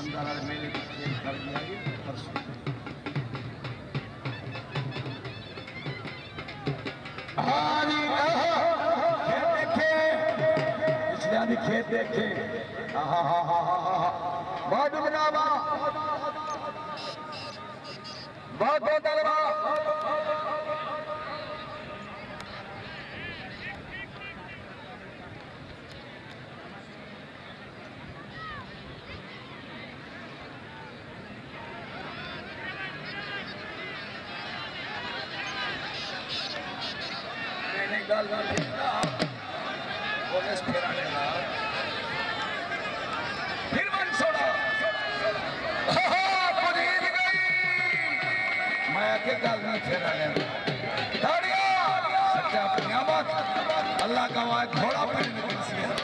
अंदर मेरे कर दिया परसों खेत देखे बहुत बनावा बहुत बहुत गल फिर मन छोड़ा मैं आके गल नहीं फेरा सच्चा नियामत अल्लाह का वाद घोड़ा पर निकल सी है